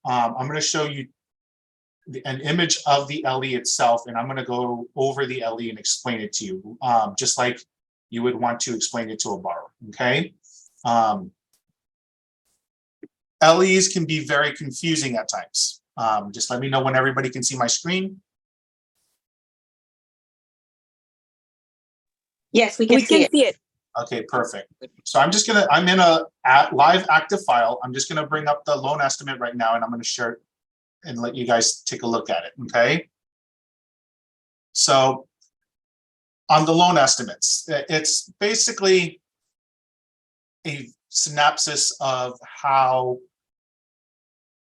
I'm going to show you an image of the LE itself, and I'm going to go over the LE and explain it to you, just like you would want to explain it to a borrower, okay? LEs can be very confusing at times. Just let me know when everybody can see my screen. Yes, we can see it. Okay, perfect. So I'm in a live active file. I'm just gonna bring up the loan estimate right now, and I'm gonna share it and let you guys take a look at it, okay? So on the loan estimates, it's basically a synopsis of how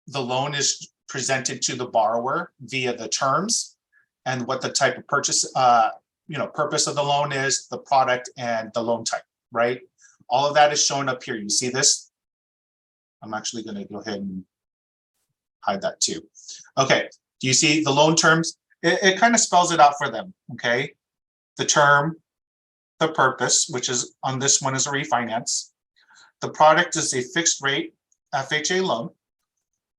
the loan is presented to the borrower via the terms and what the type of purchase, purpose of the loan is, the product, and the loan type, right? All of that is shown up here. You see this? I'm actually going to go ahead and hide that too. Okay, do you see the loan terms? It kind of spells it out for them, okay? The term, the purpose, which is on this one is a refinance. The product is a fixed rate FHA loan.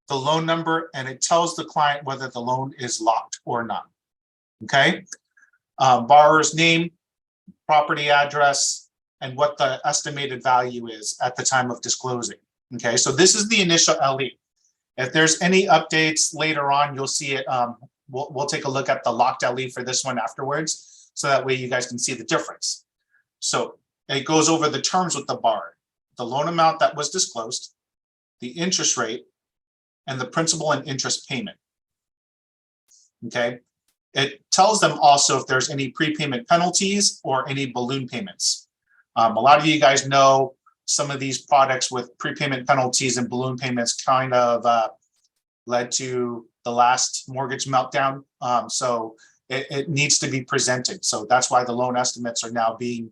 The loan number, and it tells the client whether the loan is locked or not, okay? Borrower's name, property address, and what the estimated value is at the time of disclosing, okay? So this is the initial LE. If there's any updates later on, you'll see it. We'll take a look at the locked LE for this one afterwards, so that way you guys can see the difference. So it goes over the terms with the borrower, the loan amount that was disclosed, the interest rate, and the principal and interest payment, okay? It tells them also if there's any prepayment penalties or any balloon payments. A lot of you guys know some of these products with prepayment penalties and balloon payments kind of led to the last mortgage meltdown. So it needs to be presented. So that's why the loan estimates are now being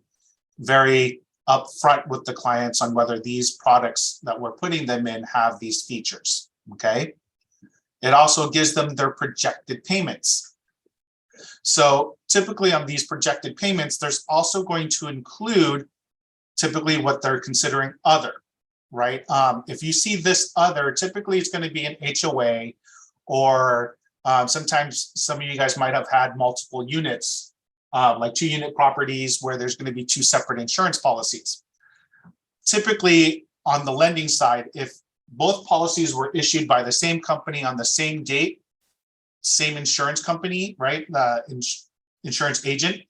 very upfront with the clients on whether these products that we're putting them in have these features, okay? It also gives them their projected payments. So typically on these projected payments, there's also going to include typically what they're considering other, right? If you see this other, typically it's going to be an HOA, or sometimes some of you guys might have had multiple units, like 2-unit properties where there's going to be 2 separate insurance policies. Typically on the lending side, if both policies were issued by the same company on the same date, same insurance company, right? Insurance agent,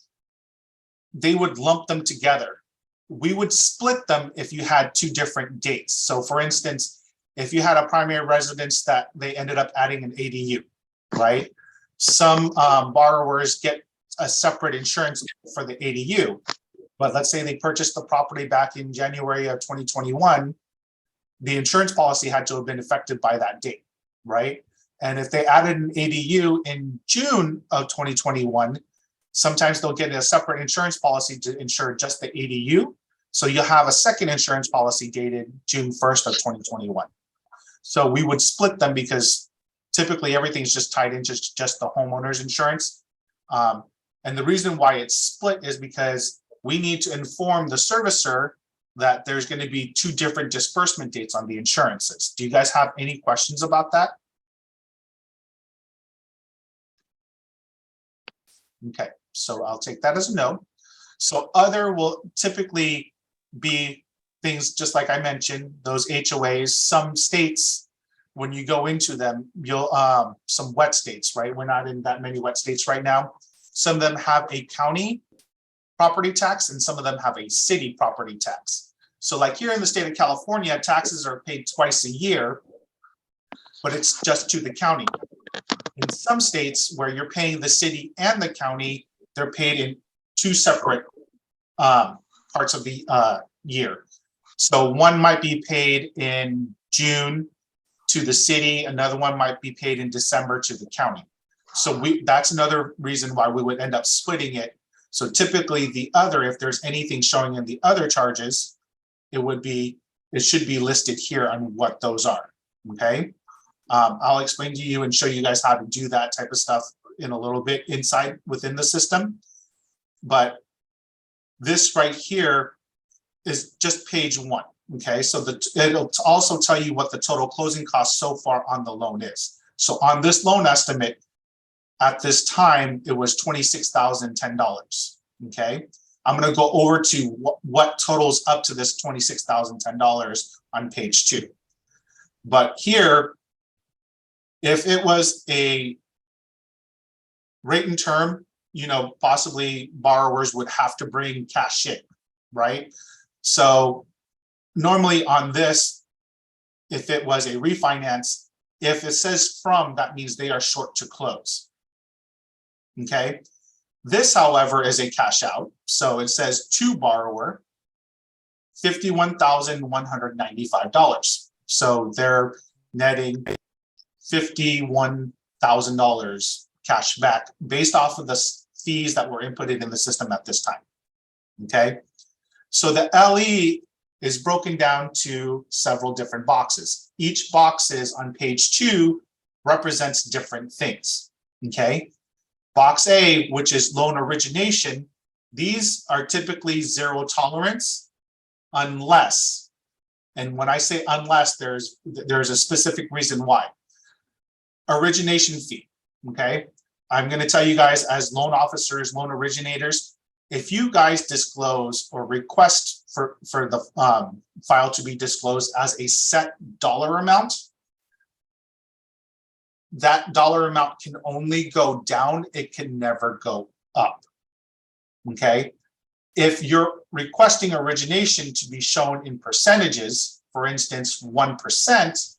they would lump them together. We would split them if you had 2 different dates. So for instance, if you had a primary residence that they ended up adding an ADU, right? Some borrowers get a separate insurance for the ADU, but let's say they purchased the property back in January of 2021, the insurance policy had to have been effective by that date, right? And if they added an ADU in June of 2021, sometimes they'll get a separate insurance policy to insure just the ADU. So you'll have a second insurance policy dated June 1st of 2021. So we would split them because typically everything's just tied into just the homeowner's insurance. And the reason why it's split is because we need to inform the servicer that there's going to be 2 different disbursement dates on the insurances. Do you guys have any questions about that? Okay, so I'll take that as a no. So other will typically be things just like I mentioned, those HOAs. Some states, when you go into them, you'll some wet states, right? We're not in that many wet states right now. Some of them have a county property tax and some of them have a city property tax. So like here in the state of California, taxes are paid twice a year, but it's just to the county. In some states where you're paying the city and the county, they're paid in 2 separate parts of the year. So one might be paid in June to the city, another one might be paid in December to the county. So that's another reason why we would end up splitting it. So typically the other, if there's anything showing in the other charges, it should be listed here on what those are, okay? I'll explain to you and show you guys how to do that type of stuff in a little bit within the system. But this right here is just page 1. Okay, so it'll also tell you what the total closing cost so far on the loan is. So on this loan estimate, at this time, it was $26,010. Okay, I'm going to go over to what totals up to this $26,010 on page 2. But here, if it was a rate and term, possibly borrowers would have to bring cash in, right? So normally on this, if it was a refinance, if it says from, that means they are short to close. Okay. This, however, is a cash out. So it says to borrower, $51,195. So they're netting $51,000 cash back based off of the fees that were inputted in the system at this time. Okay. So the LE is broken down to several different boxes. Each boxes on page 2 represents different things. Okay. Box A, which is loan origination, these are typically zero tolerance unless, and when I say unless, there's a specific reason why. Origination fee, okay? I'm gonna tell you guys as loan officers, loan originators, if you guys disclose or request for the file to be disclosed as a set dollar amount, that dollar amount can only go down, it can never go up, okay? If you're requesting origination to be shown in percentages, for instance, 1%,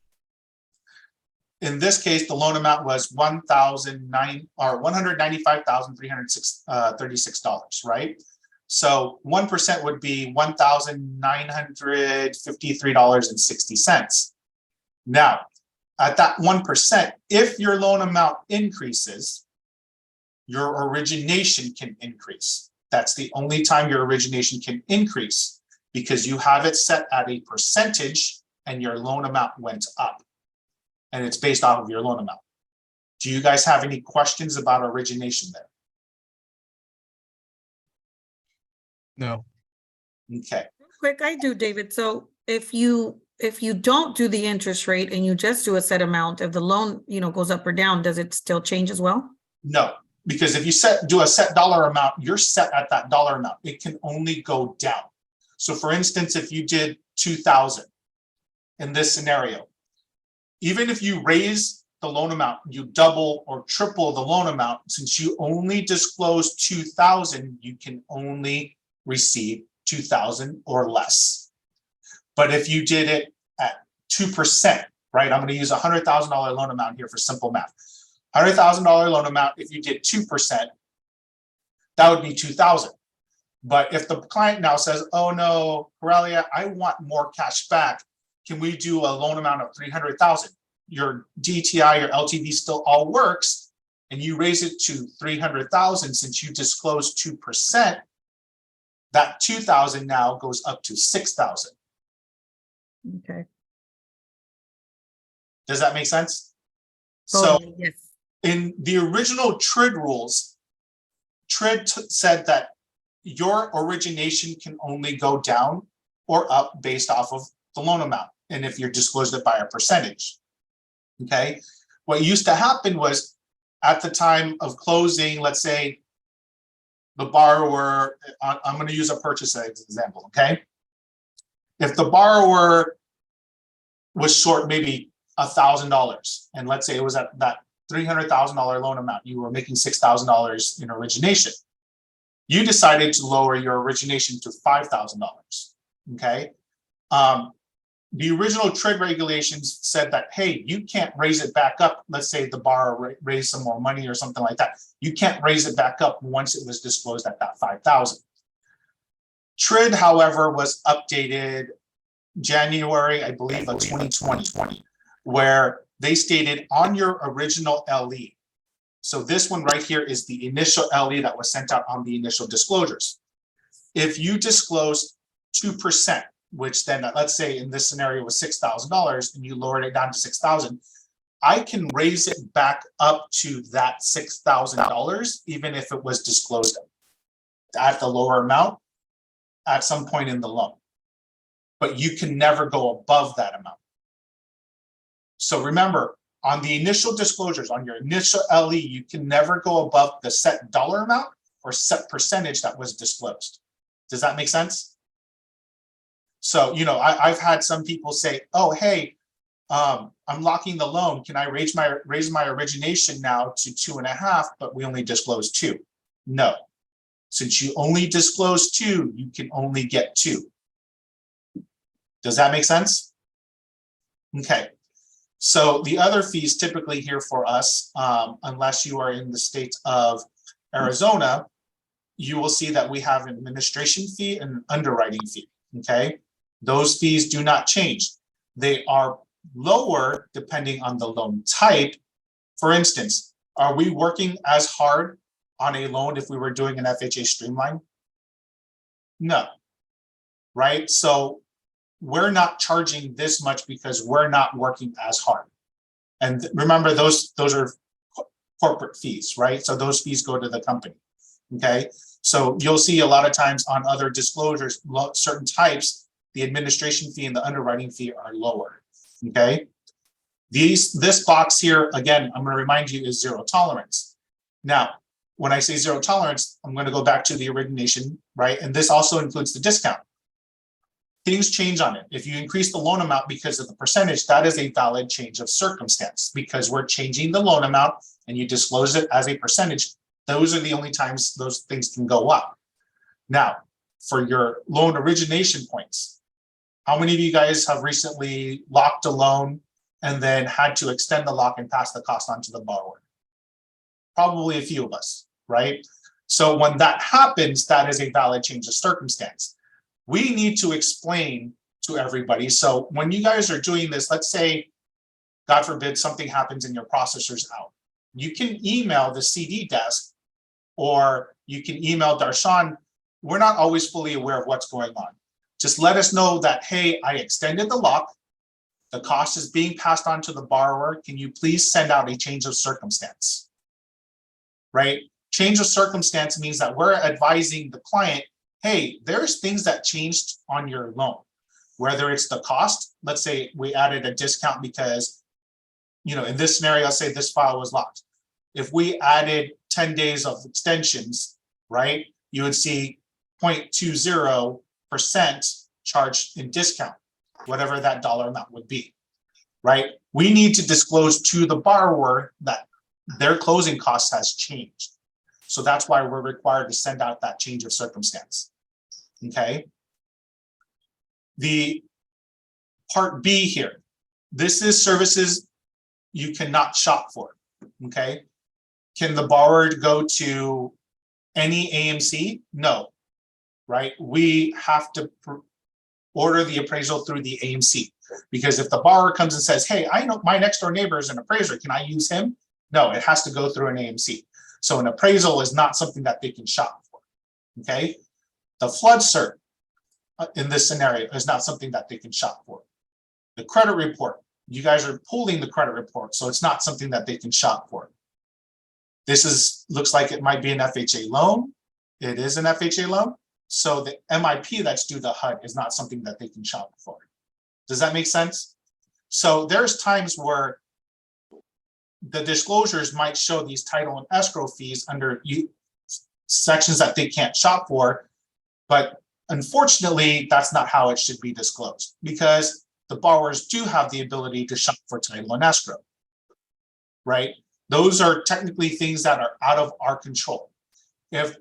in this case, the loan amount was $195,336, right? So 1% would be $1,953.60. Now, at that 1%, if your loan amount increases, your origination can increase. That's the only time your origination can increase, because you have it set at a percentage and your loan amount went up. And it's based off of your loan amount. Do you guys have any questions about origination there? No. Okay. Quick, I do, David. So if you don't do the interest rate and you just do a set amount, if the loan, goes up or down, does it still change as well? No, because if you do a set dollar amount, you're set at that dollar amount. It can only go down. So for instance, if you did 2,000 in this scenario, even if you raise the loan amount, you double or triple the loan amount, since you only disclose 2,000, you can only receive 2,000 or less. But if you did it at 2%, right? I'm going to use a $100,000 loan amount here for simple math. $100,000 loan amount, if you did 2%, that would be 2,000. But if the client now says, oh no, Corelia, I want more cash back, can we do a loan amount of 300,000? Your DTI, your LTV still all works, and you raise it to 300,000 since you disclosed 2%, that 2,000 now goes up to 6,000. Okay. Does that make sense? Totally, So yes. in the original TRID rules, TRID said that your origination can only go down or up based off of the loan amount, and if you're disclosed it by a percentage. Okay, what used to happen was at the time of closing, let's say the borrower, I'm going to use a purchase as an example, okay? If the borrower was short maybe $1,000, and let's say it was at that $300,000 loan amount, you were making $6,000 in origination. You decided to lower your origination to $5,000, okay? The original TRID regulations said that, hey, you can't raise it back up. Let's say the borrower raised some more money or something like that. You can't raise it back up once it was disclosed at that 5,000. TRID, however, was updated January, I believe, of 2020, where they stated on your original LE. So this one right here is the initial LE that was sent out on the initial disclosures. If you disclose 2%, which then let's say in this scenario was $6,000 and you lowered it down to 6,000, I can raise it back up to that $6,000 even if it was disclosed at the lower amount at some point in the loan. but you can never go above that amount. So remember, on the initial disclosures, on your initial LE, you can never go above the set dollar amount or set percentage that was disclosed. Does that make sense? So, you know, I've had some people say, oh, hey, I'm locking the loan. Can I raise my origination now to 2.5, but we only disclose 2? No. Since you only disclose 2, you can only get 2. Does that make sense? Okay. So the other fees typically here for us, unless you are in the state of Arizona, you will see that we have an administration fee and an underwriting fee, okay? Those fees do not change. They are lower depending on the loan type. For instance, are we working as hard on a loan if we were doing an FHA streamline? No, right? So we're not charging this much because we're not working as hard. And remember, those are corporate fees, right? So those fees go to the company, okay? So you'll see a lot of times on other disclosures, certain types, the administration fee and the underwriting fee are lower, okay? This box here, again, I'm going to remind you, is zero tolerance. Now, when I say zero tolerance, I'm going to go back to the origination, right? And this also includes the discount. Things change on it. If you increase the loan amount because of the percentage, that is a valid change of circumstance because we're changing the loan amount and you disclose it as a percentage. Those are the only times those things can go up. Now, for your loan origination points, how many of you guys have recently locked a loan and then had to extend the lock and pass the cost on to the borrower? Probably a few of us, right? So when that happens, that is a valid change of circumstance. We need to explain to everybody. So when you guys are doing this, let's say, God forbid, something happens and your processor's out. You can email the CD desk or you can email Darshan. We're not always fully aware of what's going on. Just let us know that, hey, I extended the lock. The cost is being passed on to the borrower. Can you please send out a change of circumstance? Right? Change of circumstance means that we're advising the client, hey, there's things that changed on your loan, whether it's the cost. Let's say we added a discount because, you know, in this scenario, say this file was locked. If we added 10 days of extensions, right, you would see 0.20% charged in discount, whatever that dollar amount would be, right? We need to disclose to the borrower that their closing cost has changed. So that's why we're required to send out that change of circumstance. Okay. The part B here, this is services you cannot shop for. Okay. Can the borrower go to any AMC? No, right? We have to order the appraisal through the AMC because if the borrower comes and says, hey, I know my next door neighbor is an appraiser, can I use him? No, it has to go through an AMC. So an appraisal is not something that they can shop for. Okay. The flood cert in this scenario is not something that they can shop for. The credit report, you guys are pulling the credit report, so it's not something that they can shop for. This looks like it might be an FHA loan. It is an FHA loan. So the MIP that's due to HUD is not something that they can shop for. Does that make sense? So there's times where the disclosures might show these title and escrow fees under sections that they can't shop for, but unfortunately, that's not how it should be disclosed because the borrowers do have the ability to shop for title and escrow, right? Those are technically things that are out of our control. If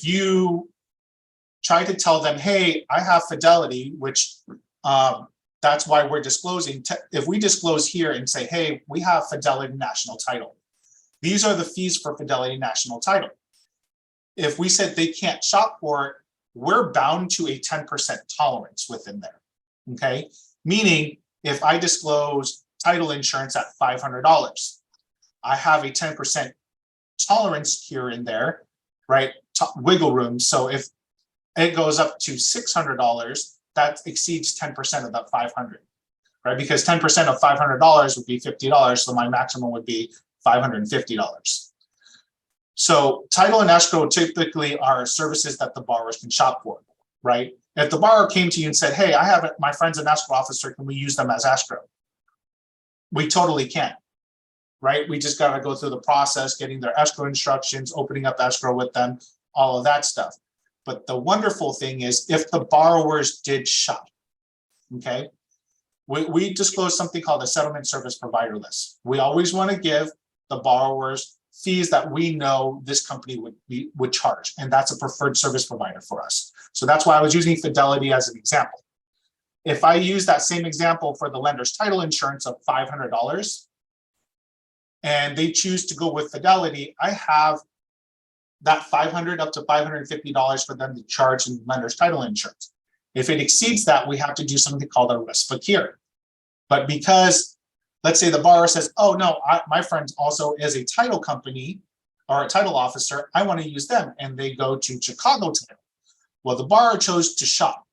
you try to tell them, hey, I have Fidelity, which that's why we're disclosing. If we disclose here and say, hey, we have Fidelity National Title. These are the fees for Fidelity National Title. If we said they can't shop for it, we're bound to a 10% tolerance within there, okay? Meaning, if I disclose title insurance at $500, I have a 10% tolerance here and there, right? Wiggle room. So if it goes up to $600, that exceeds 10% of that 500, right? Because 10% of $500 would be $50, so my maximum would be $550. So title and escrow typically are services that the borrowers can shop for, right? If the borrower came to you and said, hey, I have my friend's an escrow officer, can we use them as escrow? We totally can, right? We just got to go through the process, getting their escrow instructions, opening up escrow with them, all of that stuff. But the wonderful thing is if the borrowers did shop, okay, we disclose something called a settlement service provider list. We always want to give the borrowers fees that we know this company would charge, and that's a preferred service provider for us. So that's why I was using Fidelity as an example. If I use that same example for the lender's title insurance of $500, and they choose to go with Fidelity, I have that $500 up to $550 for them to charge in lender's title insurance. If it exceeds that, we have to do something called a risk factor. But because, let's say the borrower says, oh no, my friend also is a title company or a title officer, I want to use them, and they go to Chicago Title. Well, the borrower chose to shop.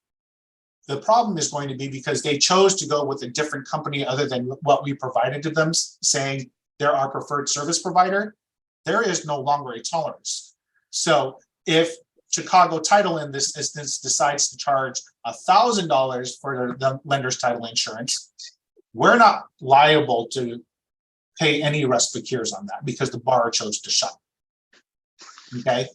The problem is going to be because they chose to go with a different company other than what we provided to them, saying they're our preferred service provider, there is no longer a tolerance. So if Chicago Title in this instance decides to charge $1,000 for the lender's title insurance, we're not liable to pay any respirators on that because the borrower chose to shop. Okay.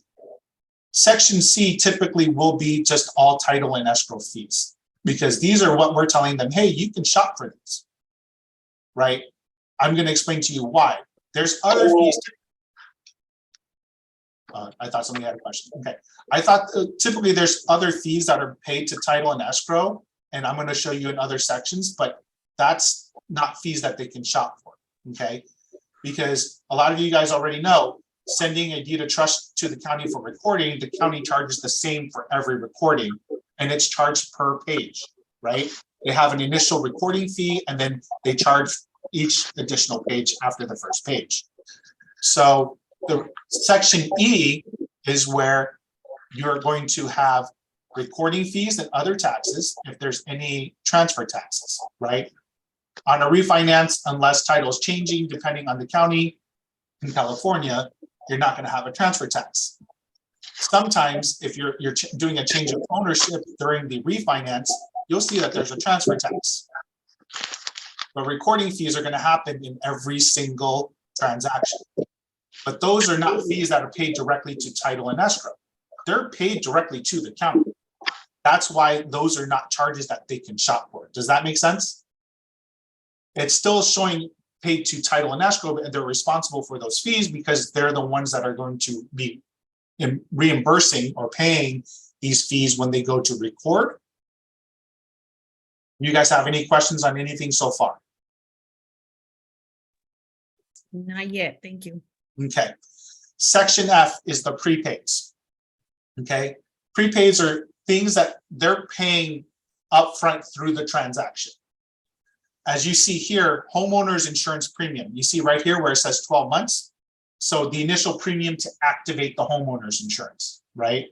Section C typically will be just all title and escrow fees because these are what we're telling them, hey, you can shop for these, right? I'm going to explain to you why. There's other fees. I thought somebody had a question. Okay. I thought typically there's other fees that are paid to title and escrow, and I'm going to show you in other sections, but that's not fees that they can shop for, okay? Because a lot of you guys already know, sending a deed of trust to the county for recording, the county charges the same for every recording, and it's charged per page, right? They have an initial recording fee, and then they charge each additional page after the first page. So the section E is where you're going to have recording fees and other taxes if there's any transfer taxes, right? On a refinance, unless title is changing, depending on the county in California, you're not going to have a transfer tax. Sometimes if you're doing a change of ownership during the refinance, you'll see that there's a transfer tax. But recording fees are going to happen in every single transaction. But those are not fees that are paid directly to title and escrow. They're paid directly to the county. That's why those are not charges that they can shop for. Does that make sense? It's still showing paid to title and escrow, and they're responsible for those fees because they're the ones that are going to be reimbursing or paying these fees when they go to record. You guys have any questions on anything so far? Not yet, thank you. Okay. Section F is the prepaids. Okay. Prepaids are things that they're paying upfront through the transaction. As you see here, homeowner's insurance premium, you see right here where it says 12 months. So the initial premium to activate the homeowner's insurance, right?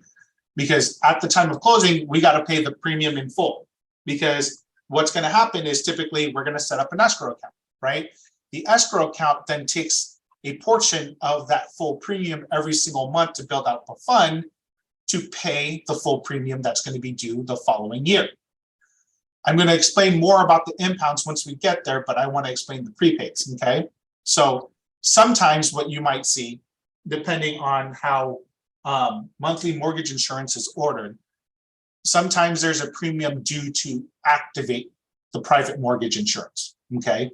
Because at the time of closing, we got to pay the premium in full, because what's going to happen is typically we're going to set up an escrow account, right? The escrow account then takes a portion of that full premium every single month to build out the fund to pay the full premium that's going to be due the following year. I'm going to explain more about the impounds once we get there, but I want to explain the prepaids, okay? So sometimes what you might see, depending on how monthly mortgage insurance is ordered, sometimes there's a premium due to activate the private mortgage insurance, okay?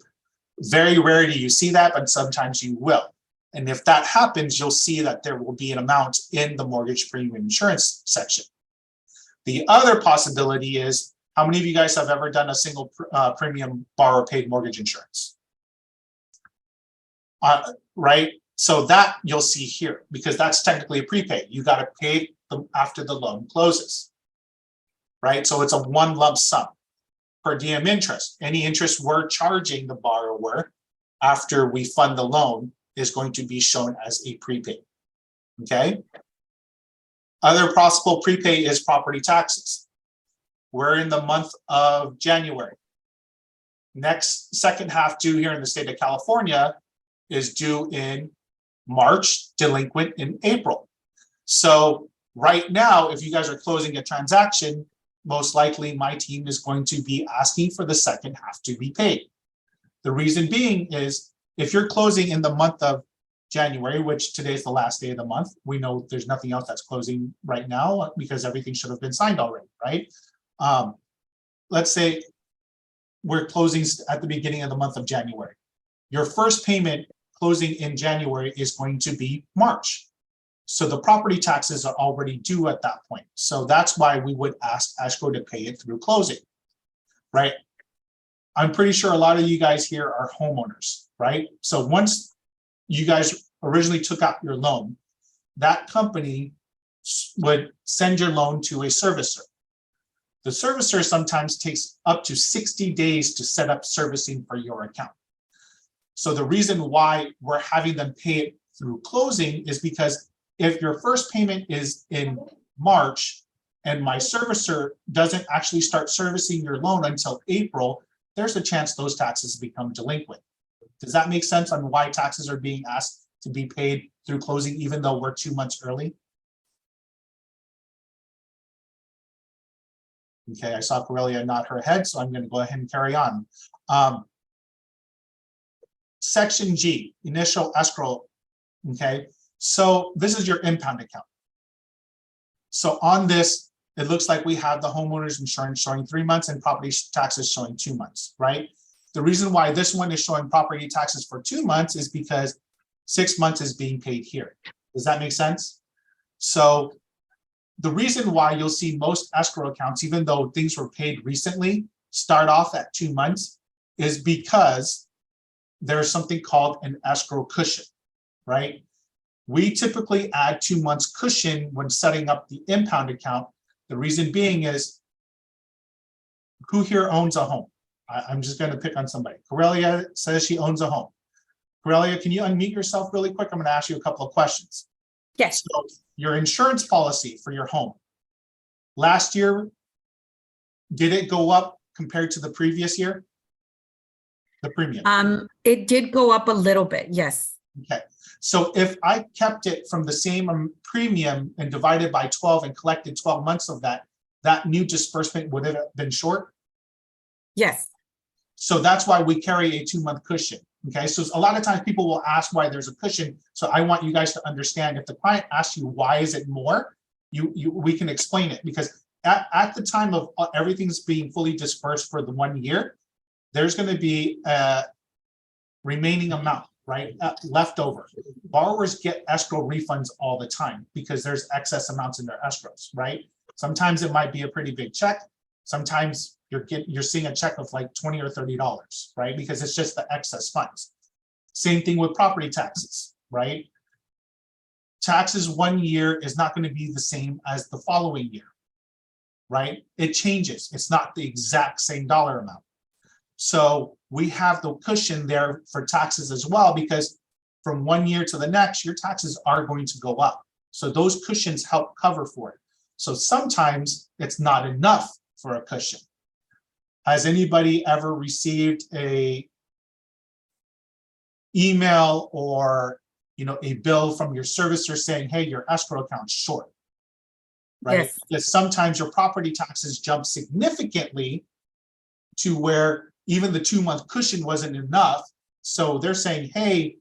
Very rarely you see that, but sometimes you will. And if that happens, you'll see that there will be an amount in the mortgage premium insurance section. The other possibility is, how many of you guys have ever done a single premium borrower paid mortgage insurance? Right? So that you'll see here, because that's technically a prepaid. You got to pay them after the loan closes, right? So it's a one lump sum. Per diem interest, any interest we're charging the borrower after we fund the loan is going to be shown as a prepaid, okay? Other possible prepay is property taxes. We're in the month of January. Next second half due here in the state of California is due in March, delinquent in April. So right now, if you guys are closing a transaction, most likely my team is going to be asking for the second half to be paid. The reason being is if you're closing in the month of January, which today is the last day of the month, we know there's nothing else that's closing right now because everything should have been signed already, right? Let's say we're closing at the beginning of the month of January. Your first payment closing in January is going to be March. So the property taxes are already due at that point. So that's why we would ask escrow to pay it through closing, right? I'm pretty sure a lot of you guys here are homeowners, right? So once you guys originally took out your loan, that company would send your loan to a servicer. The servicer sometimes takes up to 60 days to set up servicing for your account. So the reason why we're having them pay it through closing is because if your first payment is in March and my servicer doesn't actually start servicing your loan until April, there's a chance those taxes become delinquent. Does that make sense on why taxes are being asked to be paid through closing even though we're 2 months early? Okay, I saw Corelia nod her head, so I'm going to go ahead and carry on. Section G, initial escrow. Okay, so this is your impound account. So on this, it looks like we have the homeowner's insurance showing 3 months and property taxes showing 2 months, right? The reason why this one is showing property taxes for 2 months is because 6 months is being paid here. Does that make sense? So the reason why you'll see most escrow accounts, even though things were paid recently, start off at 2 months is because there's something called an escrow cushion, right? We typically add 2 months cushion when setting up the impound account. The reason being is, who here owns a home? I'm just going to pick on somebody. Corelia says she owns a home. Corelia, can you unmute yourself really quick? I'm going to ask you a couple of questions. Yes. So your insurance policy for your home, last year, did it go up compared to the previous year? The premium? It did go up a little bit, yes. Okay. So if I kept it from the same premium and divided by 12 and collected 12 months of that, that new disbursement would have been short? Yes. So that's why we carry a 2 month cushion. Okay, so a lot of times people will ask why there's a cushion. So I want you guys to understand, if the client asks you why is it more, we can explain it, because at the time of everything's being fully dispersed for the 1 year, there's going to be a remaining amount, right, left over. Borrowers get escrow refunds all the time because there's excess amounts in their escrows, right? Sometimes it might be a pretty big check. Sometimes you're seeing a check of like $20 or $30, right? Because it's just the excess funds. Same thing with property taxes, right? Taxes 1 year is not going to be the same as the following year, right? It changes. It's not the exact same dollar amount. So we have the cushion there for taxes as well, because from 1 year to the next, your taxes are going to go up. So those cushions help cover for it. So sometimes it's not enough for a cushion. Has anybody ever received a email or a bill from your servicer saying, hey, your escrow account's short, right? Yes. Because sometimes your property taxes jump significantly to where even the 2 month cushion wasn't enough. So they're saying, hey,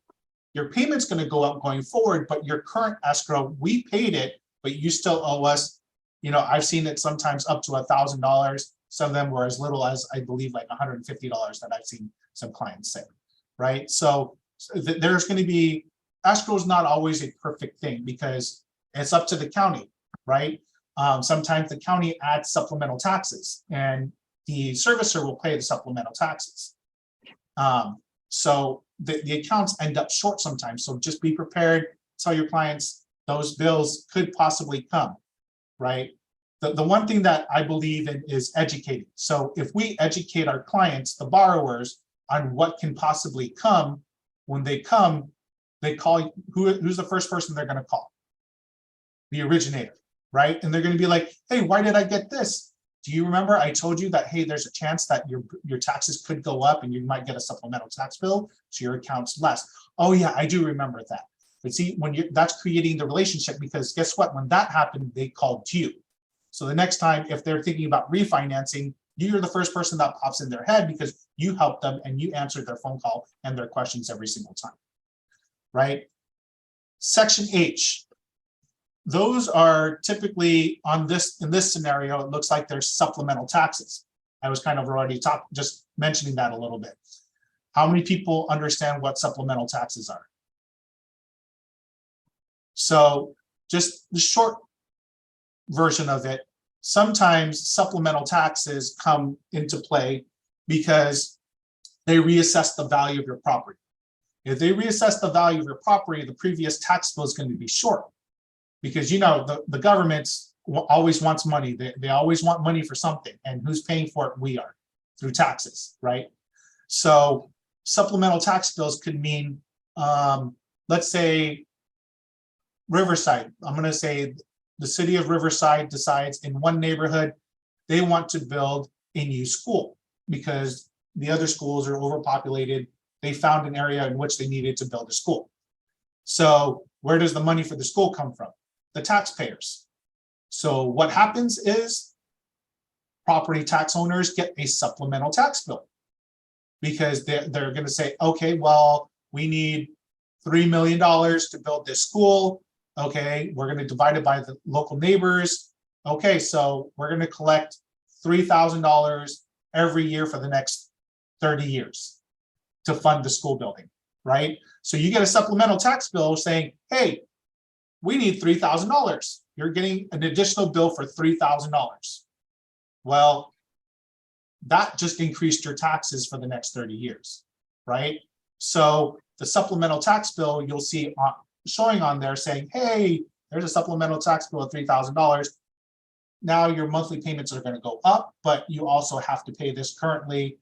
your payment's going to go up going forward, but your current escrow, we paid it, but you still owe us. I've seen it sometimes up to $1,000. Some of them were as little as, I believe, like $150 that I've seen some clients say, right? So there's going to be, escrow is not always a perfect thing because it's up to the county, right? Sometimes the county adds supplemental taxes and the servicer will pay the supplemental taxes. So the accounts end up short sometimes. So just be prepared, tell your clients those bills could possibly come, right? The one thing that I believe in is educating. So if we educate our clients, the borrowers, on what can possibly come, when they come, they call, who's the first person they're going to call? The originator, right? And they're going to be like, hey, why did I get this? Do you remember I told you that, hey, there's a chance that your taxes could go up and you might get a supplemental tax bill, so your account's less. Oh yeah, I do remember that. But see, that's creating the relationship, because guess what? When that happened, they called you. So the next time, if they're thinking about refinancing, you're the first person that pops in their head because you helped them and you answered their phone call and their questions every single time, right? Section H, those are typically in this scenario, it looks like there's supplemental taxes. I was kind of already just mentioning that a little bit. How many people understand what supplemental taxes are? So just the short version of it, sometimes supplemental taxes come into play because they reassess the value of your property. If they reassess the value of your property, the previous tax bill is going to be short because, you know, the government always wants money. They always want money for something, and who's paying for it? We are, through taxes, right? So supplemental tax bills could mean, let's say Riverside. I'm going to say the city of Riverside decides in one neighborhood they want to build a new school because the other schools are overpopulated. They found an area in which they needed to build a school. So where does the money for the school come from? The taxpayers. So what happens is property tax owners get a supplemental tax bill because they're going to say, okay, well, we need $3 million to build this school. Okay, we're going to divide it by the local neighbors. Okay, so we're going to collect $3,000 every year for the next 30 years to fund the school building, right? So you get a supplemental tax bill saying, hey, we need $3,000. You're getting an additional bill for $3,000. Well, that just increased your taxes for the next 30 years, right? So the supplemental tax bill, you'll see showing on there saying, hey, there's a supplemental tax bill of $3,000. Now your monthly payments are going to go up, but you also have to pay this currently.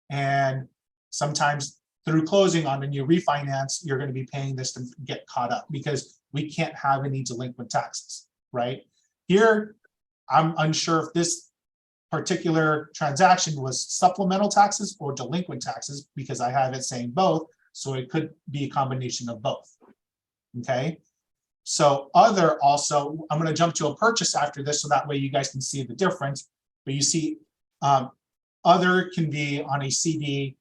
And sometimes through closing on a new refinance, you're going to be paying this to get caught up because we can't have any delinquent taxes, right? Here, I'm unsure if this particular transaction was supplemental taxes or delinquent taxes because I have it saying both. So it could be a combination of both. Okay. So other also, I'm going to jump to a purchase after this so that way you guys can see the difference. But you see, other can be on a CD,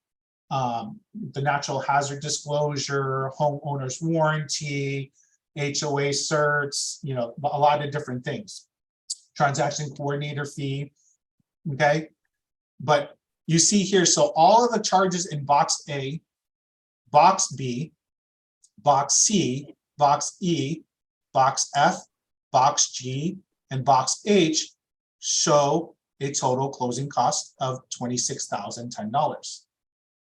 the natural hazard disclosure, homeowner's warranty, HOA certs, you know, a lot of different things. Transaction coordinator fee. Okay. But you see here, so all of the charges in box A, box B, box C, box E, box F, box G, and box H show a total closing cost of $26,010.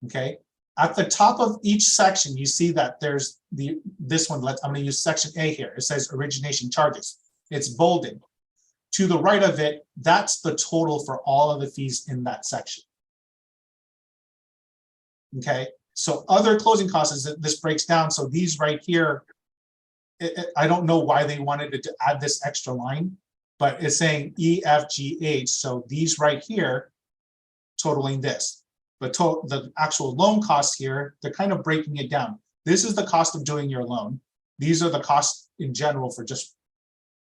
Okay. At the top of each section, you see that there's this one. I'm going to use section A here. It says origination charges. It's bolded. To the right of it, that's the total for all of the fees in that section. Okay. So other closing costs, this breaks down. So these right here, I don't know why they wanted to add this extra line, but it's saying E, F, G, H. So these right here, totaling this. But the actual loan costs here, they're kind of breaking it down. This is the cost of doing your loan. These are the costs in general for just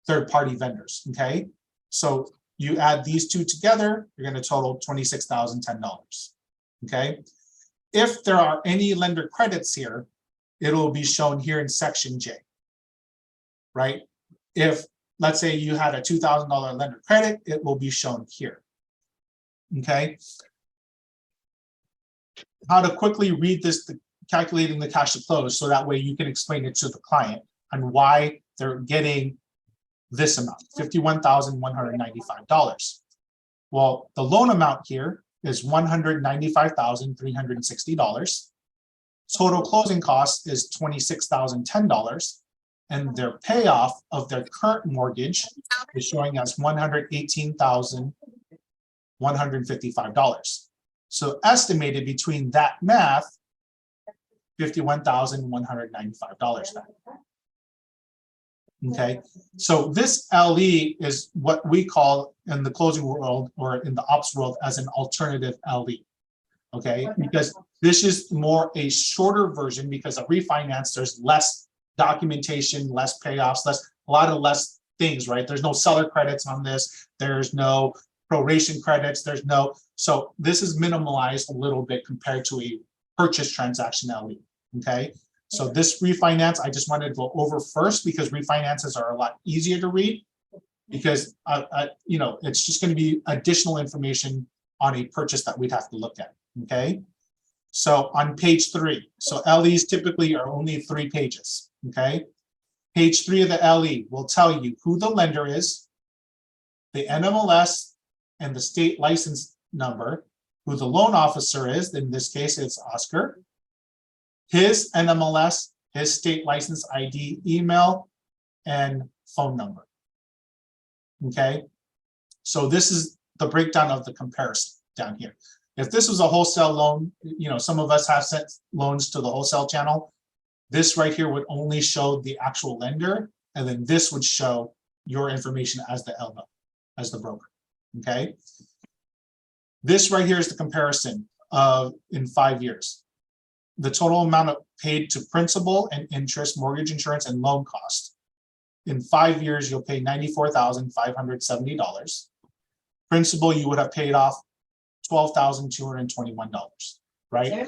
third-party vendors, okay? So you add these two together, you're going to total $26,010, okay? If there are any lender credits here, it'll be shown here in section J, right? If, let's say you had a $2,000 lender credit, it will be shown here, okay? How to quickly read this, calculating the cash to close, so that way you can explain it to the client and why they're getting this amount, $51,195. Well, the loan amount here is $195,360. Total closing cost is $26,010, and their payoff of their current mortgage is showing as $118,155. So estimated between that math, $51,195 back. Okay, so this LE is what we call in the closing world or in the ops world as an alternative LE. Okay, because this is more a shorter version because of refinance, there's less documentation, less payoffs, a lot of less things, right? There's no seller credits on this. There's no proration credits. There's no, so this is minimalized a little bit compared to a purchase transaction LE, okay? So this refinance, I just wanted to go over first because refinances are a lot easier to read because, it's just going to be additional information on a purchase that we'd have to look at, okay? So on page 3, so LEs typically are only 3 pages, okay? Page 3 of the LE will tell you who the lender is, the NMLS and the state license number, who the loan officer is, in this case it's Oscar, his NMLS, his state license ID, email, and phone number. Okay, so this is the breakdown of the comparison down here. If this was a wholesale loan, some of us have sent loans to the wholesale channel. This right here would only show the actual lender, and then this would show your information as the LO, as the broker. Okay, this right here is the comparison of in 5 years. The total amount of paid to principal and interest, mortgage insurance, and loan cost. In 5 years, you'll pay $94,570. Principal, you would have paid off $12,221, right?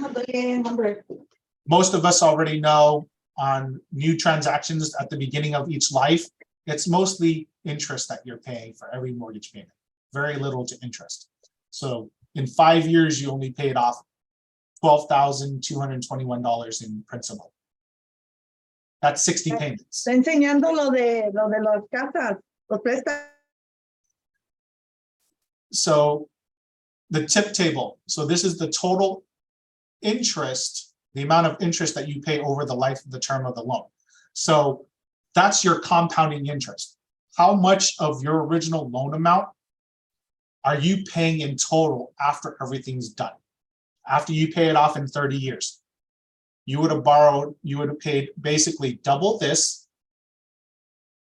Most of us already know on new transactions at the beginning of each life, it's mostly interest that you're paying for every mortgage payment, very little to interest. So in 5 years, you only paid off $12,221 in principal. That's 60 payments. Está enseñando lo de las casas, los préstamos. So the tip table. So this is the total interest, the amount of interest that you pay over the life of the term of the loan. So that's your compounding interest. How much of your original loan amount are you paying in total after everything's done? After you pay it off in 30 years, you would have paid basically double this,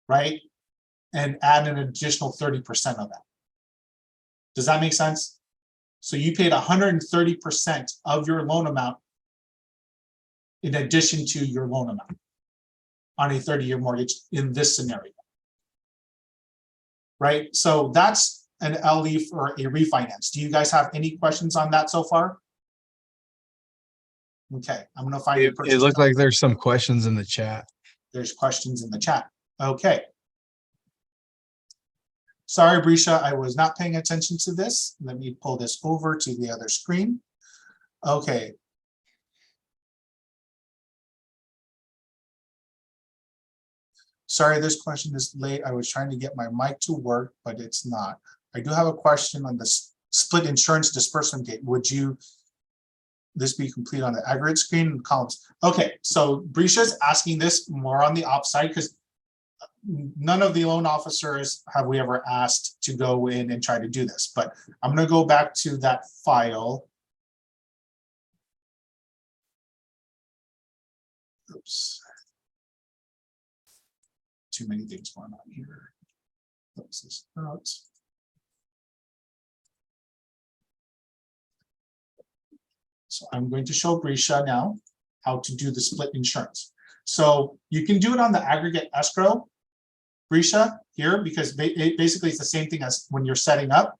right? And add an additional 30% of that. Does that make sense? So you paid 130% of your loan amount in addition to your loan amount on a 30-year mortgage in this scenario, right? So that's an LE for a refinance. Do you guys have any questions on that so far? Okay, I'm going to find It looked like there's some questions in the chat. There's questions in the chat. Okay. Sorry, Brisha, I was not paying attention to this. Let me pull this over to the other screen. Okay. Sorry, this question is late. I was trying to get my mic to work, but it's not. I do have a question on the split insurance disbursement date. Would this be complete on the aggregate screen and columns? Okay, so Brisha's asking this more on the ops side because none of the loan officers have we ever asked to go in and try to do this, but I'm going to go back to that file. Oops. Too many things going on here. Close this out. So I'm going to show Brisha now how to do the split insurance. So you can do it on the aggregate escrow, Brisha, here, because basically it's the same thing as when you're setting up,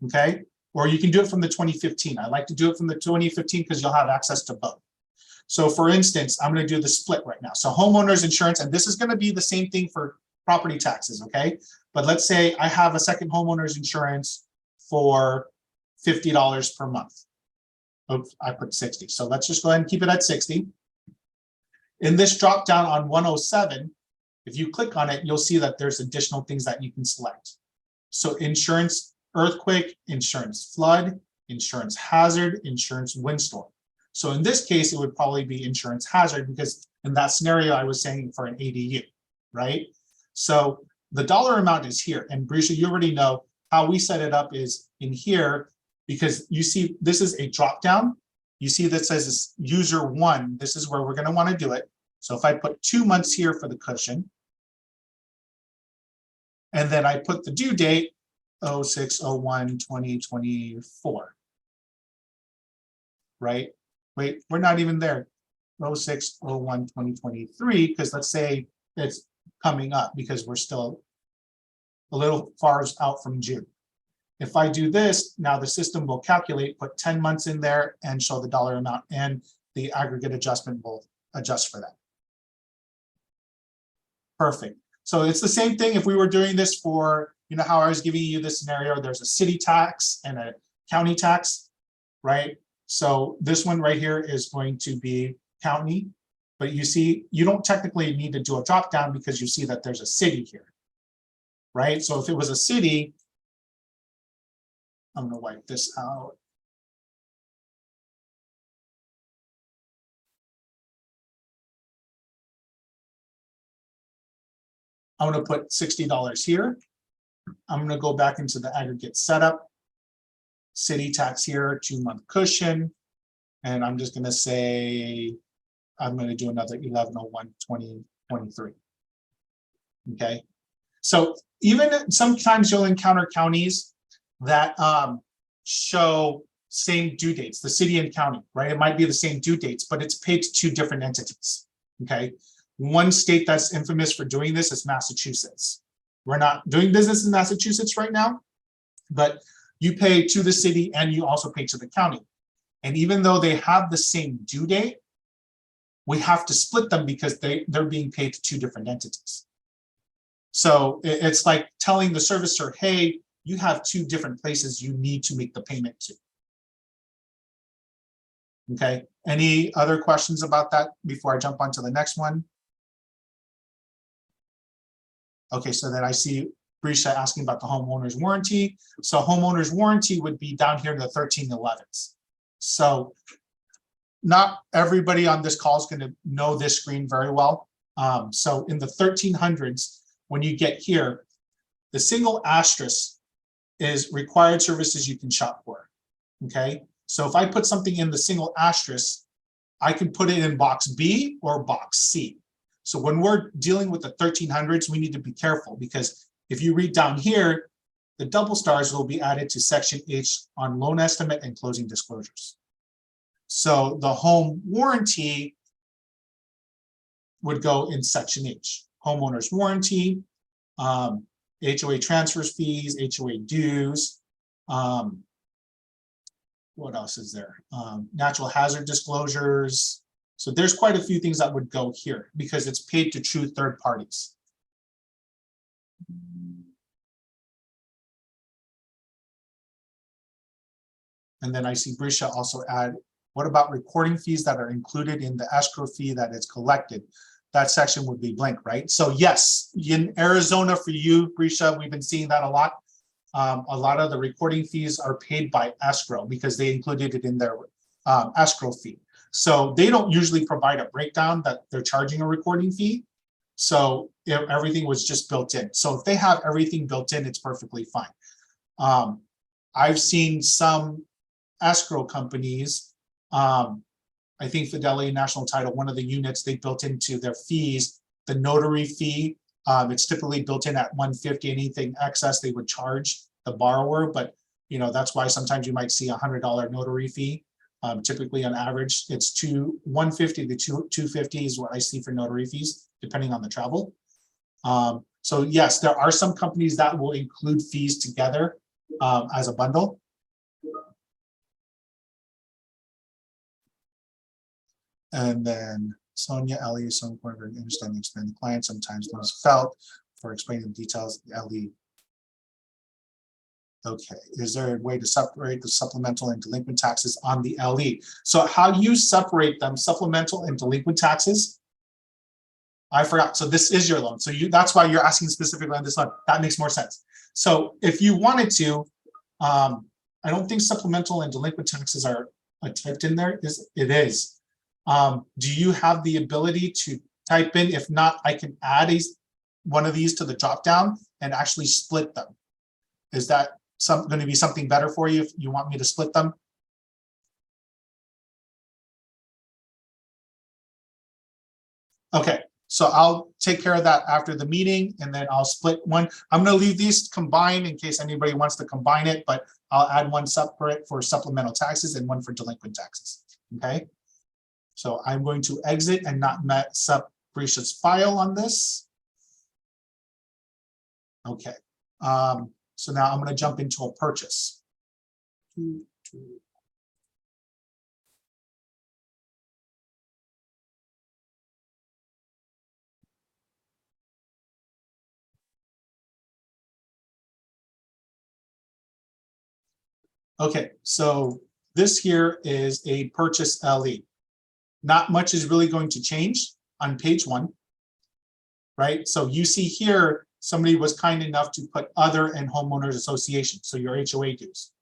okay? Or you can do it from the 2015. I like to do it from the 2015 because you'll have access to both. So for instance, I'm going to do the split right now. So homeowners insurance, and this is going to be the same thing for property taxes, okay? But let's say I have a second homeowners insurance for $50 per month. Oops, I put 60. So let's just go ahead and keep it at 60. In this drop down on 107, if you click on it, you'll see that there's additional things that you can select. So insurance earthquake, insurance flood, insurance hazard, insurance windstorm. So in this case, it would probably be insurance hazard because in that scenario, I was saying for an ADU, right? So the dollar amount is here. And Brisha, you already know how we set it up is in here because you see this is a drop down. You see that says user 1. This is where we're going to want to do it. So if I put 2 months here for the cushion, and then I put the due date 06/01/2024, right? Wait, we're not even there. 06/01/2023, because let's say it's coming up because we're still a little far out from June. If I do this, now the system will calculate, put 10 months in there and show the dollar amount, and the aggregate adjustment will adjust for that. Perfect. So it's the same thing if we were doing this for, you know, how I was giving you this scenario, there's a city tax and a county tax, right? So this one right here is going to be county, but you see, you don't technically need to do a drop down because you see that there's a city here, right? So if it was a city, I'm going to wipe this out. I'm going to put $60 here. I'm going to go back into the aggregate setup. City tax here, 2-month cushion. And I'm just going to say, I'm going to do another 11/01/2023. Okay. So even sometimes you'll encounter counties that show same due dates, the city and county, right? It might be the same due dates, but it's paid to 2 different entities. Okay. One state that's infamous for doing this is Massachusetts. We're not doing business in Massachusetts right now, but you pay to the city and you also pay to the county. And even though they have the same due date, we have to split them because they're being paid to 2 different entities. So it's like telling the servicer, hey, you have 2 different places you need to make the payment to. Okay, any other questions about that before I jump on to the next one? Okay, so then I see Brisha asking about the homeowner's warranty. So homeowner's warranty would be down here in the 1311s. So not everybody on this call is going to know this screen very well. So in the 1300s, when you get here, the single asterisk is required services you can shop for. Okay, so if I put something in the single asterisk, I can put it in box B or box C. So when we're dealing with the 1300s, we need to be careful because if you read down here, the double stars will be added to section H on loan estimate and closing disclosures. So the home warranty would go in section H, homeowner's warranty, HOA transfers fees, HOA dues. What else is there? Natural hazard disclosures. So there's quite a few things that would go here because it's paid to true third parties. And then I see Brisha also add, what about recording fees that are included in the escrow fee that is collected? That section would be blank, right? So yes, in Arizona for you, Brisha, we've been seeing that a lot. A lot of the recording fees are paid by escrow because they included it in their escrow fee. So they don't usually provide a breakdown that they're charging a recording fee. So if everything was just built in. So if they have everything built in, it's perfectly fine. I've seen some escrow companies, I think Fidelity National Title, one of the units they built into their fees, the notary fee, it's typically built in at 150. Anything excess they would charge the borrower, but you know that's why sometimes you might see $100 notary fee. Typically on average, it's 150 to 250 is what I see for notary fees, depending on the travel. So yes, there are some companies that will include fees together as a bundle. And then Sonia, Ellie, is so important to understand the explain the client. Sometimes those felt for explaining the details. Ellie. Okay, is there a way to separate the supplemental and delinquent taxes on the LE? So how you separate them, supplemental and delinquent taxes? I forgot. So this is your loan. So that's why you're asking specifically on this loan. That makes more sense. So if you wanted to, I don't think supplemental and delinquent taxes are typed in there. It is. Do you have the ability to type in? If not, I can add one of these to the drop down and actually split them. Is that going to be something better for you if you want me to split them? Okay, so I'll take care of that after the meeting and then I'll split one. I'm going to leave these combined in case anybody wants to combine it, but I'll add one separate for supplemental taxes and one for delinquent taxes. Okay. So I'm going to exit and not mess up Brisha's file on this. Okay, So now I'm going to jump into a purchase. Okay, so this here is a purchase LE. Not much is really going to change on page 1, right? So you see here, somebody was kind enough to put other and homeowners association, so your HOA dues.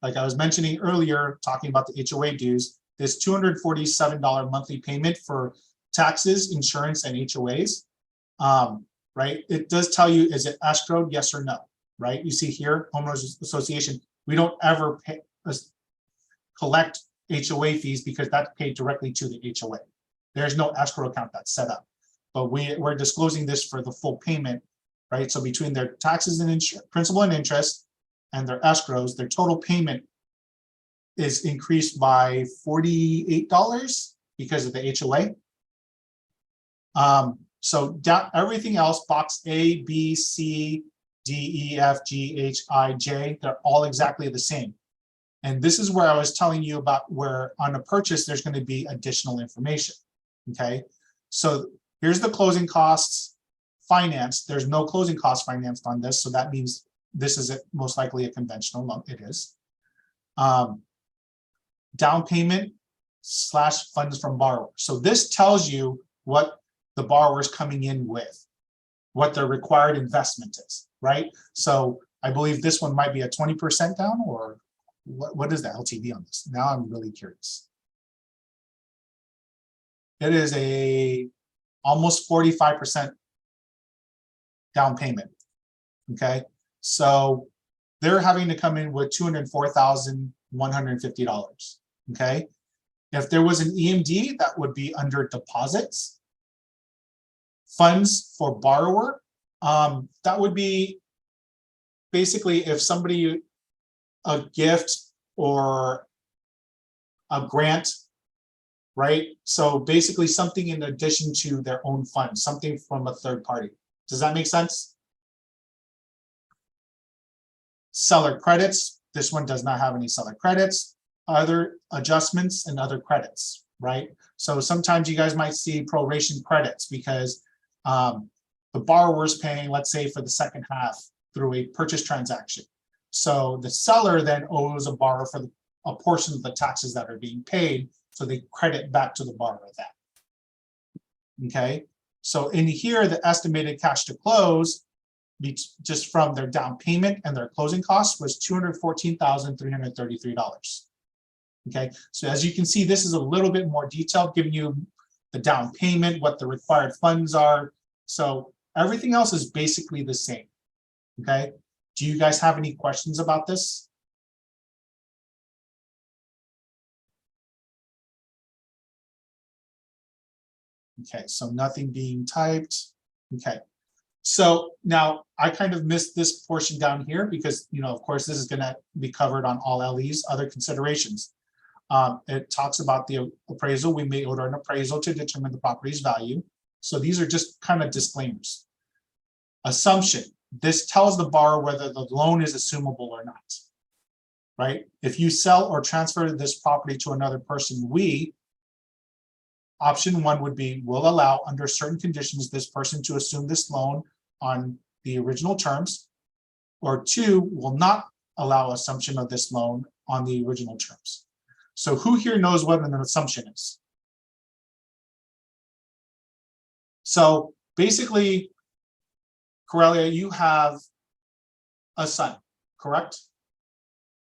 Like I was mentioning earlier, talking about the HOA dues, this $247 monthly payment for taxes, insurance, and HOAs, right? It does tell you, is it escrowed, yes or no, right? You see here, homeowners association, we don't ever pay, collect HOA fees because that's paid directly to the HOA. There's no escrow account that's set up, but we're disclosing this for the full payment, right? So between their taxes and principal and interest and their escrows, their total payment is increased by $48 because of the HOA. So everything else, box A, B, C, D, E, F, G, H, I, J, they're all exactly the same. And this is where I was telling you about where on a purchase, there's going to be additional information. Okay, so here's the closing costs financed. There's no closing costs financed on this. So that means this is most likely a conventional loan. It is. Down payment / funds from borrower. So this tells you what the borrower is coming in with, what their required investment is, right? So I believe this one might be a 20% down, or what is the LTV on this? Now I'm really curious. It is a almost 45% down payment. Okay, so they're having to come in with $204,150. Okay, if there was an EMD, that would be under deposits. Funds for borrower, that would be basically if somebody, a gift or a grant, right? So basically something in addition to their own funds, something from a third party. Does that make sense? Seller credits, this one does not have any seller credits. Other adjustments and other credits, right? So sometimes you guys might see proration credits because the borrower is paying, let's say, for the second half through a purchase transaction. So the seller then owes a borrower for a portion of the taxes that are being paid, so they credit back to the borrower that. Okay, so in here, the estimated cash to close, just from their down payment and their closing costs, was $214,333. Okay, so as you can see, this is a little bit more detailed, giving you the down payment, what the required funds are. So everything else is basically the same. Okay, do you guys have any questions about this? Okay, so nothing being typed. Okay, so now I kind of missed this portion down here because, you know, of course, this is going to be covered on all LEs, other considerations. It talks about the appraisal. We may order an appraisal to determine the property's value. So these are just kind of disclaimers. Assumption. This tells the borrower whether the loan is assumable or not, right? If you sell or transfer this property to another person, option 1 would be, will allow under certain conditions this person to assume this loan on the original terms, or 2, will not allow assumption of this loan on the original terms. So who here knows what an assumption is? So basically, Corelia, you have a son, correct?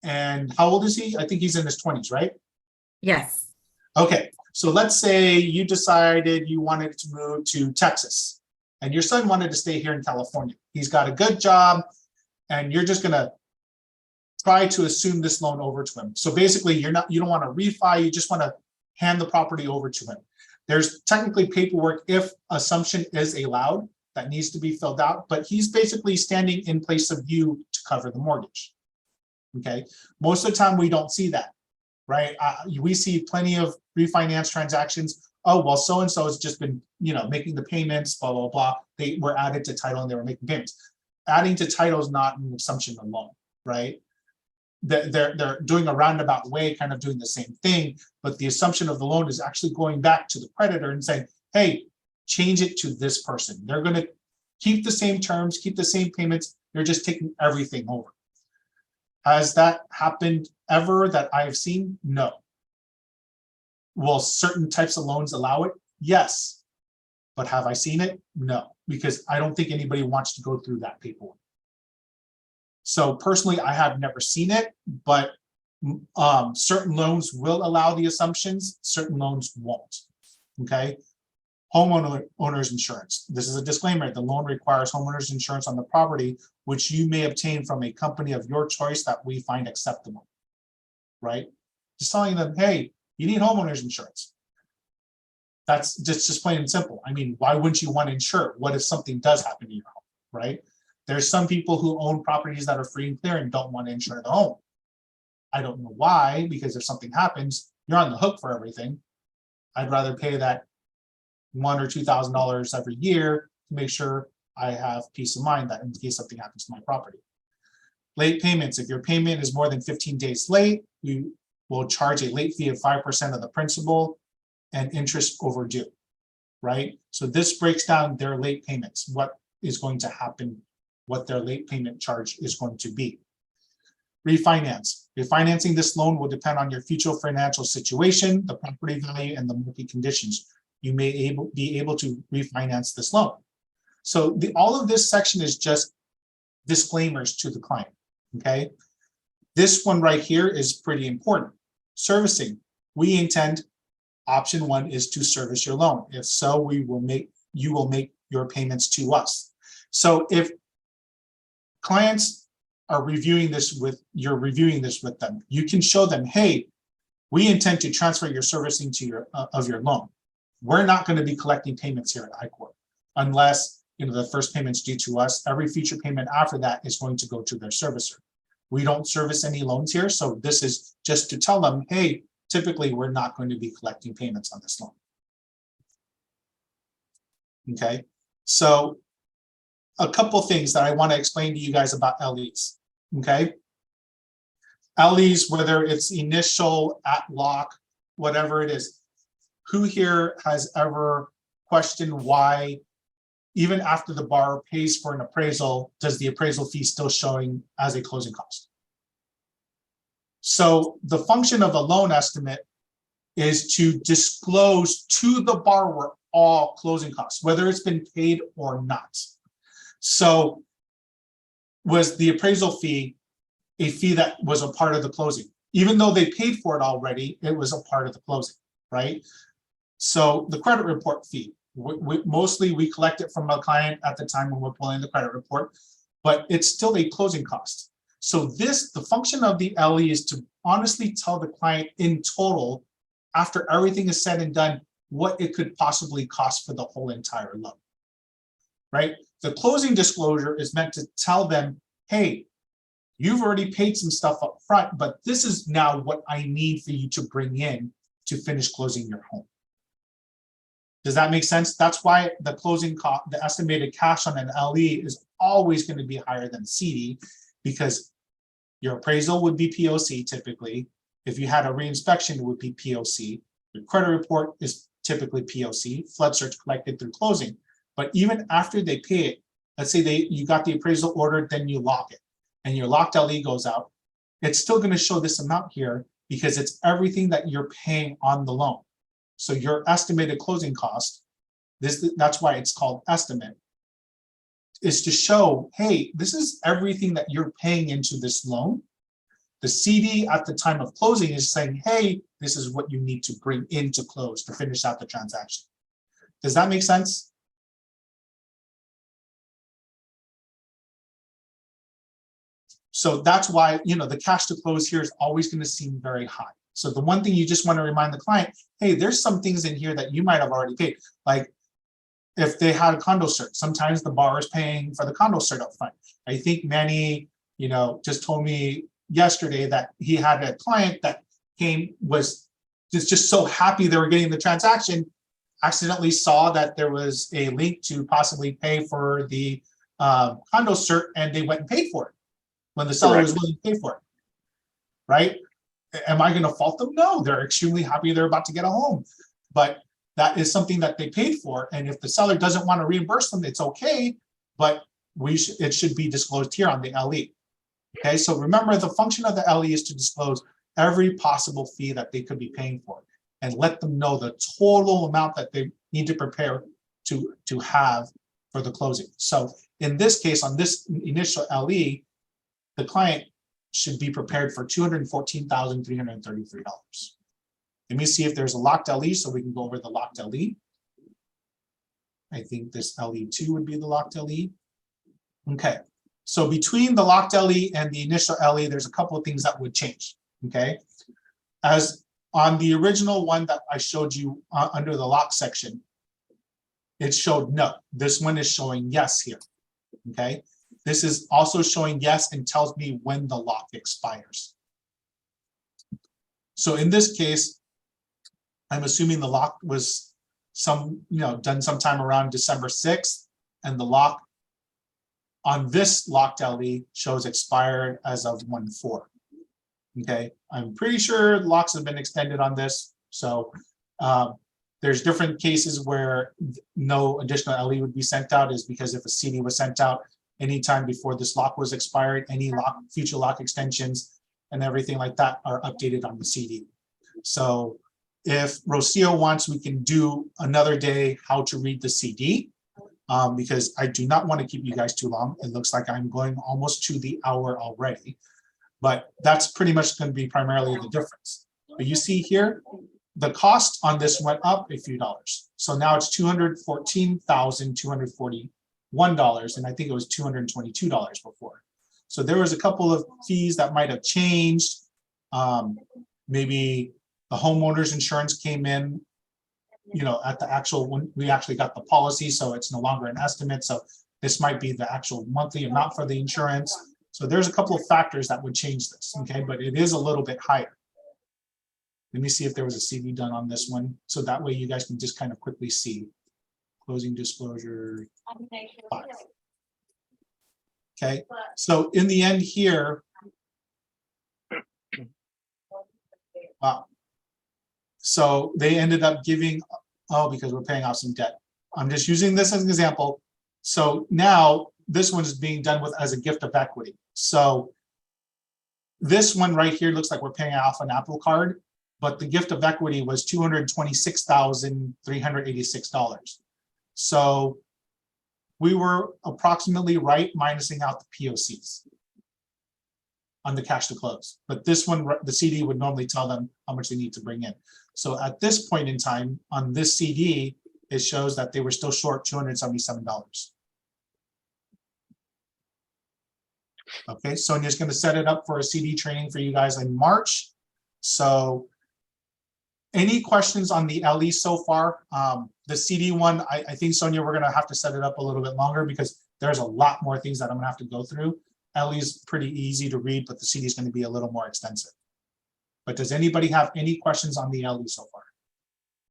And how old is he? I think he's in his 20s, right? Yes. Okay, so let's say you decided you wanted to move to Texas and your son wanted to stay here in California. He's got a good job and you're just gonna try to assume this loan over to him. So basically you don't want to refi, you just want to hand the property over to him. There's technically paperwork if assumption is allowed that needs to be filled out, but he's basically standing in place of you to cover the mortgage. Okay, most of the time we don't see that, right? We see plenty of refinance transactions. Oh, well, so-and-so has just been, you know, making the payments, blah, blah, blah. They were added to title and they were making payments. adding to title is not an assumption of loan, right? They're doing a roundabout way, kind of doing the same thing, but the assumption of the loan is actually going back to the creditor and saying, hey, change it to this person. They're going to keep the same terms, keep the same payments. They're just taking everything over. Has that happened ever that I've seen? No. Will certain types of loans allow it? Yes. But have I seen it? No, because I don't think anybody wants to go through that paperwork. So personally, I have never seen it, but certain loans will allow the assumptions, certain loans won't. Okay. Homeowners insurance. This is a disclaimer. The loan requires homeowners insurance on the property, which you may obtain from a company of your choice that we find acceptable. Right? Just telling them, hey, you need homeowners insurance. That's just plain and simple. I mean, why wouldn't you want to insure? What if something does happen to your home? Right? There's some people who own properties that are free and clear and don't want to insure the home. I don't know why, because if something happens, you're on the hook for everything. I'd rather pay that $1,000 or $2,000 every year to make sure I have peace of mind that in case something happens to my property. Late payments. If your payment is more than 15 days late, we will charge a late fee of 5% of the principal and interest overdue, right? So this breaks down their late payments, what is going to happen, what their late payment charge is going to be. Refinance. Refinancing this loan will depend on your future financial situation, the property value, and the market conditions. You may be able to refinance this loan. So all of this section is just disclaimers to the client, okay? This one right here is pretty important. Servicing. We intend, option 1 is to service your loan. If so, you will make your payments to us. So if clients are reviewing this with, you're reviewing this with them, you can show them, hey, we intend to transfer your servicing to your of your loan. We're not going to be collecting payments here at I-Corp unless the first payment's due to us. Every future payment after that is going to go to their servicer. We don't service any loans here, so this is just to tell them, hey, typically we're not going to be collecting payments on this loan. Okay, so a couple things that I want to explain to you guys about LEs. Okay, LEs, whether it's initial, at lock, whatever it is. Who here has ever questioned why, even after the borrower pays for an appraisal, does the appraisal fee still showing as a closing cost? So the function of a loan estimate is to disclose to the borrower all closing costs, whether it's been paid or not. So was the appraisal fee a fee that was a part of the closing? Even though they paid for it already, it was a part of the closing, right? So the credit report fee, mostly we collect it from a client at the time when we're pulling the credit report, but it's still a closing cost. So the function of the LE is to honestly tell the client in total, after everything is said and done, what it could possibly cost for the whole entire loan, right? The closing disclosure is meant to tell them, hey, you've already paid some stuff up front, but this is now what I need for you to bring in to finish closing your home. Does that make sense? That's why the closing cost, the estimated cash on an LE is always going to be higher than CD, because your appraisal would be POC typically. If you had a reinspection, it would be POC. Your credit report is typically POC, flood search collected through closing. But even after they pay it, let's say you got the appraisal ordered, then you lock it, and your locked LE goes out, it's still going to show this amount here because it's everything that you're paying on the loan. So your estimated closing cost, that's why it's called estimate, is to show, hey, this is everything that you're paying into this loan. The CD at the time of closing is saying, hey, this is what you need to bring in to close to finish out the transaction. Does that make sense? So that's why, the cash to close here is always going to seem very high. So the one thing you just want to remind the client, hey, there's some things in here that you might have already paid. Like if they had a condo cert, sometimes the borrower is paying for the condo cert up front. I think Manny, just told me yesterday that he had a client that was just so happy they were getting the transaction, accidentally saw that there was a link to possibly pay for the condo cert and they went and paid for it when the seller was willing to pay for it, right? Am I going to fault them? No, they're extremely happy they're about to get a home, but that is something that they paid for. And if the seller doesn't want to reimburse them, it's okay, but it should be disclosed here on the LE. Okay, so remember the function of the LE is to disclose every possible fee that they could be paying for and let them know the total amount that they need to prepare to have for the closing. So in this case, on this initial LE, the client should be prepared for $214,333. Let me see if there's a locked LE so we can go over the locked LE. I think this LE2 would be the locked LE. Okay, so between the locked LE and the initial LE, there's a couple of things that would change, okay? As on the original one that I showed you under the lock section, it showed no. This one is showing yes here, okay? This is also showing yes and tells me when the lock expires. So in this case, I'm assuming the lock was done sometime around December 6th, and the lock on this locked LE shows expired as of 1/4. Okay, I'm pretty sure locks have been extended on this. So there's different cases where no additional LE would be sent out, is because if a CD was sent out anytime before this lock was expired, any future lock extensions and everything like that are updated on the CD. So if Rocio wants, we can do another day how to read the CD, because I do not want to keep you guys too long. It looks like I'm going almost to the hour already, but that's pretty much going to be primarily the difference. But you see here, the cost on this went up a few dollars. So now it's $214,241, and I think it was $222 before. So there was a couple of fees that might have changed. Maybe the homeowner's insurance came in, at the actual, when we actually got the policy, so it's no longer an estimate. So this might be the actual monthly amount for the insurance. So there's a couple of factors that would change this, okay? But it is a little bit higher. Let me see if there was a CD done on this one. So that way you guys can just kind of quickly see. Closing disclosure 5. Okay, so in the end here, wow. So they ended up giving, because we're paying off some debt. I'm just using this as an example. So now this one is being done with as a gift of equity. So this one right here looks like we're paying off an Apple Card, but the gift of equity was $226,386. So we were approximately right, minusing out the POCs on the cash to close. But this one, the CD would normally tell them how much they need to bring in. So at this point in time, on this CD, it shows that they were still short $277. Okay, Sonia's going to set it up for a CD training for you guys in March. So any questions on the LE so far? The CD one, I think, Sonia, we're going to have to set it up a little bit longer because there's a lot more things that I'm going to have to go through. LE is pretty easy to read, but the CD is going to be a little more extensive. But does anybody have any questions on the LE so far?